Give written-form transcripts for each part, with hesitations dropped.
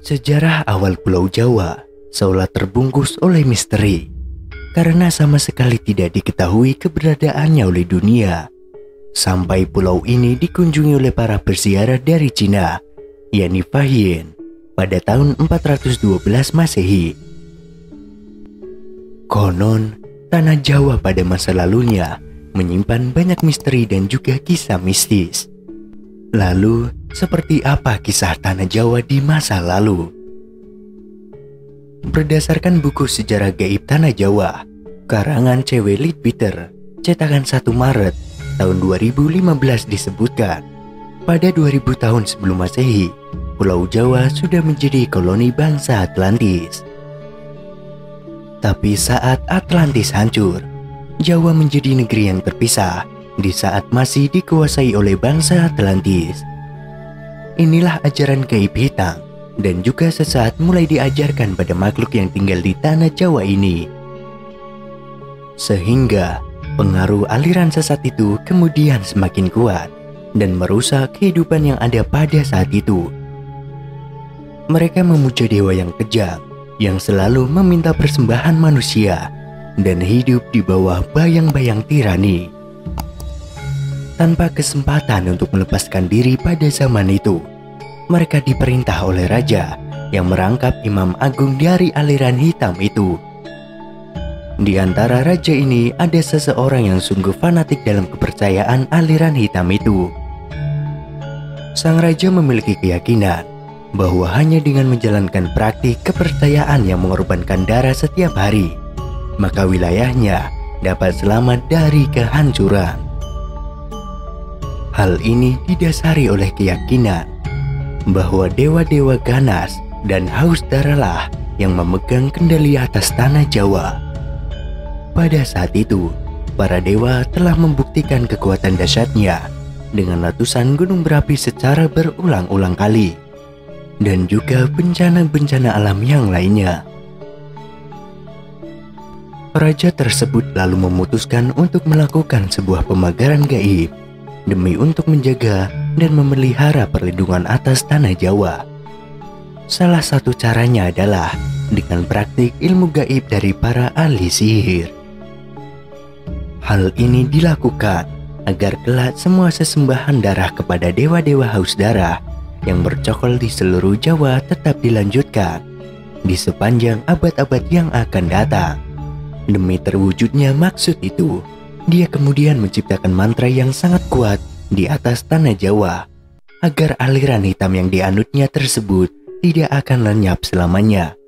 Sejarah awal Pulau Jawa seolah terbungkus oleh misteri karena sama sekali tidak diketahui keberadaannya oleh dunia. Sampai pulau ini dikunjungi oleh para peziarah dari Cina, yakni Fahian, pada tahun 412 Masehi. Konon, tanah Jawa pada masa lalunya menyimpan banyak misteri dan juga kisah mistis. Lalu, seperti apa kisah tanah Jawa di masa lalu? Berdasarkan buku Sejarah Gaib Tanah Jawa, karangan C.W. Leadbeater, cetakan 1 Maret tahun 2015 disebutkan, pada 2000 tahun sebelum Masehi, Pulau Jawa sudah menjadi koloni bangsa Atlantis. Tapi saat Atlantis hancur, Jawa menjadi negeri yang terpisah di saat masih dikuasai oleh bangsa Atlantis. Inilah ajaran gaib hitam dan juga sesaat mulai diajarkan pada makhluk yang tinggal di tanah Jawa ini. Sehingga pengaruh aliran sesat itu kemudian semakin kuat dan merusak kehidupan yang ada pada saat itu. Mereka memuja dewa yang kejam, yang selalu meminta persembahan manusia dan hidup di bawah bayang-bayang tirani. Tanpa kesempatan untuk melepaskan diri pada zaman itu, mereka diperintah oleh raja yang merangkap imam agung dari aliran hitam itu. Di antara raja ini ada seseorang yang sungguh fanatik dalam kepercayaan aliran hitam itu. Sang raja memiliki keyakinan bahwa hanya dengan menjalankan praktik kepercayaan yang mengorbankan darah setiap hari, maka wilayahnya dapat selamat dari kehancuran. Hal ini didasari oleh keyakinan bahwa dewa-dewa ganas dan haus darahlah yang memegang kendali atas tanah Jawa. Pada saat itu, para dewa telah membuktikan kekuatan dahsyatnya dengan letusan gunung berapi secara berulang-ulang kali dan juga bencana-bencana alam yang lainnya. Raja tersebut lalu memutuskan untuk melakukan sebuah pemagaran gaib demi untuk menjaga dan memelihara perlindungan atas tanah Jawa. Salah satu caranya adalah dengan praktik ilmu gaib dari para ahli sihir. Hal ini dilakukan agar kelak semua sesembahan darah kepada dewa-dewa haus darah yang bercokol di seluruh Jawa tetap dilanjutkan di sepanjang abad-abad yang akan datang. Demi terwujudnya maksud itu, dia kemudian menciptakan mantra yang sangat kuat di atas tanah Jawa agar aliran hitam yang dianutnya tersebut tidak akan lenyap selamanya.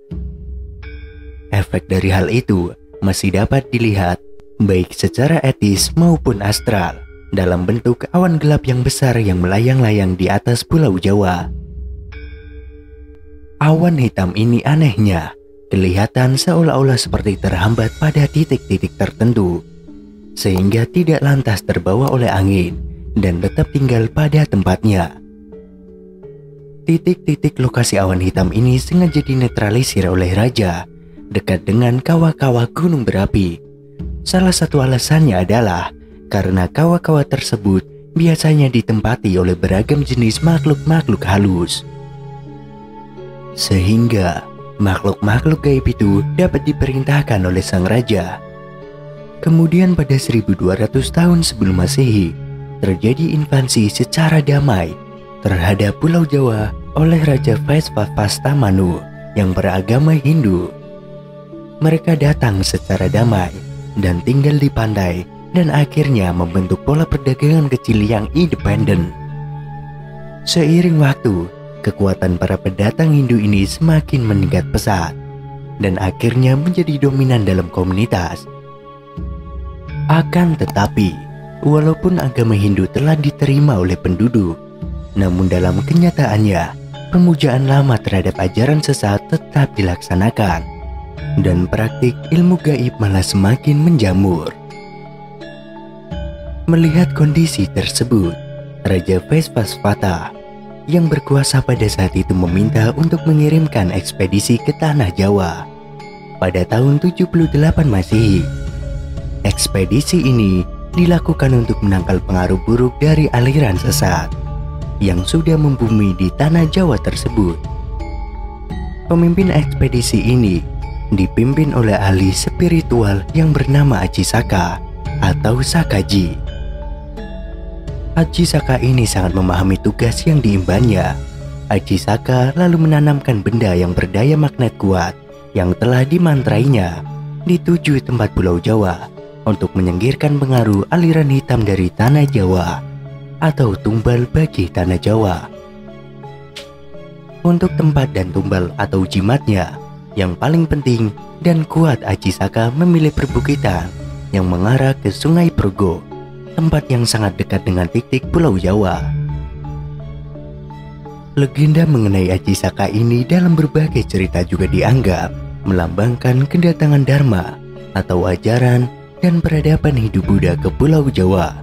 Efek dari hal itu masih dapat dilihat baik secara etis maupun astral dalam bentuk awan gelap yang besar yang melayang-layang di atas Pulau Jawa. Awan hitam ini anehnya kelihatan seolah-olah seperti terhambat pada titik-titik tertentu, sehingga tidak lantas terbawa oleh angin dan tetap tinggal pada tempatnya. Titik-titik lokasi awan hitam ini sengaja dinetralisir oleh raja dekat dengan kawah-kawah gunung berapi. Salah satu alasannya adalah karena kawah-kawah tersebut biasanya ditempati oleh beragam jenis makhluk-makhluk halus. Sehingga makhluk-makhluk gaib itu dapat diperintahkan oleh sang raja. Kemudian pada 1200 tahun sebelum Masehi, terjadi invasi secara damai terhadap Pulau Jawa oleh Raja Vaisvavastamanu yang beragama Hindu. Mereka datang secara damai dan tinggal di pantai dan akhirnya membentuk pola perdagangan kecil yang independen. Seiring waktu, kekuatan para pendatang Hindu ini semakin meningkat pesat dan akhirnya menjadi dominan dalam komunitas. Akan tetapi, walaupun agama Hindu telah diterima oleh penduduk, namun dalam kenyataannya, pemujaan lama terhadap ajaran sesat tetap dilaksanakan dan praktik ilmu gaib malah semakin menjamur. Melihat kondisi tersebut, Raja Vaisvasvata yang berkuasa pada saat itu meminta untuk mengirimkan ekspedisi ke tanah Jawa pada tahun 78 Masehi. Ekspedisi ini dilakukan untuk menangkal pengaruh buruk dari aliran sesat yang sudah membumi di tanah Jawa tersebut. Pemimpin ekspedisi ini dipimpin oleh ahli spiritual yang bernama Aji Saka atau Sakaji. Aji Saka ini sangat memahami tugas yang diembannya. Aji Saka lalu menanamkan benda yang berdaya magnet kuat yang telah dimantrainya di 7 tempat Pulau Jawa untuk menyingkirkan pengaruh aliran hitam dari tanah Jawa atau tumbal bagi tanah Jawa. Untuk tempat dan tumbal atau jimatnya yang paling penting dan kuat, Aji Saka memilih perbukitan yang mengarah ke Sungai Progo, tempat yang sangat dekat dengan titik Pulau Jawa. Legenda mengenai Aji Saka ini dalam berbagai cerita juga dianggap melambangkan kedatangan Dharma atau ajaran dan peradaban hidup Buddha ke Pulau Jawa.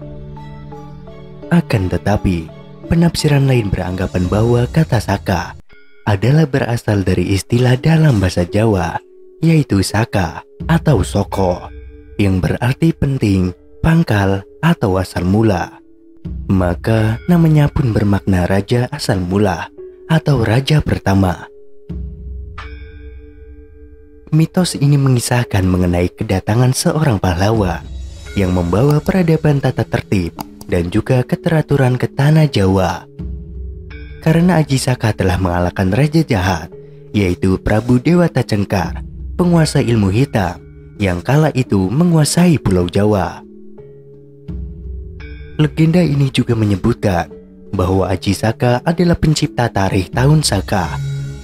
Akan tetapi, penafsiran lain beranggapan bahwa kata Saka adalah berasal dari istilah dalam bahasa Jawa, yaitu Saka atau Soko, yang berarti penting, pangkal, atau asal mula. Maka namanya pun bermakna raja asal mula atau raja pertama. Mitos ini mengisahkan mengenai kedatangan seorang pahlawan yang membawa peradaban tata tertib dan juga keteraturan ke tanah Jawa. Karena Aji Saka telah mengalahkan raja jahat, yaitu Prabu Dewata Cengkar, penguasa ilmu hitam yang kala itu menguasai Pulau Jawa. Legenda ini juga menyebutkan bahwa Aji Saka adalah pencipta tarikh tahun Saka,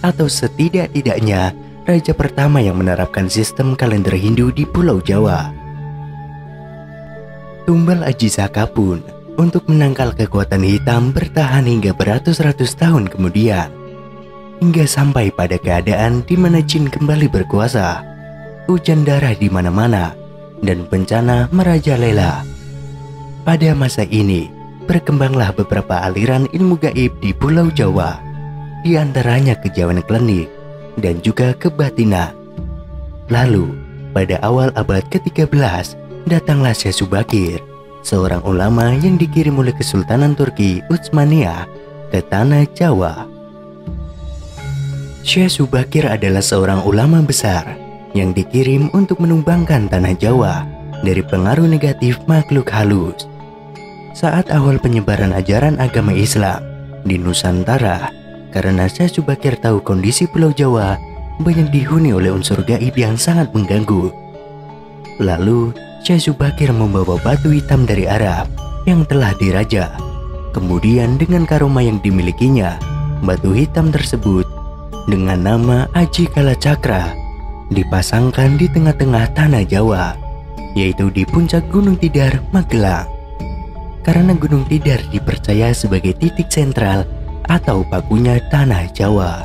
atau setidak-tidaknya raja pertama yang menerapkan sistem kalender Hindu di Pulau Jawa. Tumbal Aji Saka pun untuk menangkal kekuatan hitam bertahan hingga beratus-ratus tahun kemudian, hingga sampai pada keadaan di mana jin kembali berkuasa, hujan darah di mana-mana, dan bencana merajalela. Pada masa ini, berkembanglah beberapa aliran ilmu gaib di Pulau Jawa, di antaranya kejawen klinik dan juga kebatinan. Lalu, pada awal abad ke-13, datanglah Syekh Subakir, seorang ulama yang dikirim oleh Kesultanan Turki Utsmaniyah ke tanah Jawa. Syekh Subakir adalah seorang ulama besar yang dikirim untuk menumbangkan tanah Jawa dari pengaruh negatif makhluk halus. Saat awal penyebaran ajaran agama Islam di Nusantara, karena Syekh Subakir tahu kondisi Pulau Jawa banyak dihuni oleh unsur gaib yang sangat mengganggu. Lalu Syekh Subakir membawa batu hitam dari Arab yang telah diraja. Kemudian dengan karoma yang dimilikinya, batu hitam tersebut dengan nama Aji Kalacakra dipasangkan di tengah-tengah tanah Jawa, yaitu di puncak Gunung Tidar, Magelang. Karena Gunung Tidar dipercaya sebagai titik sentral atau pakunya tanah Jawa.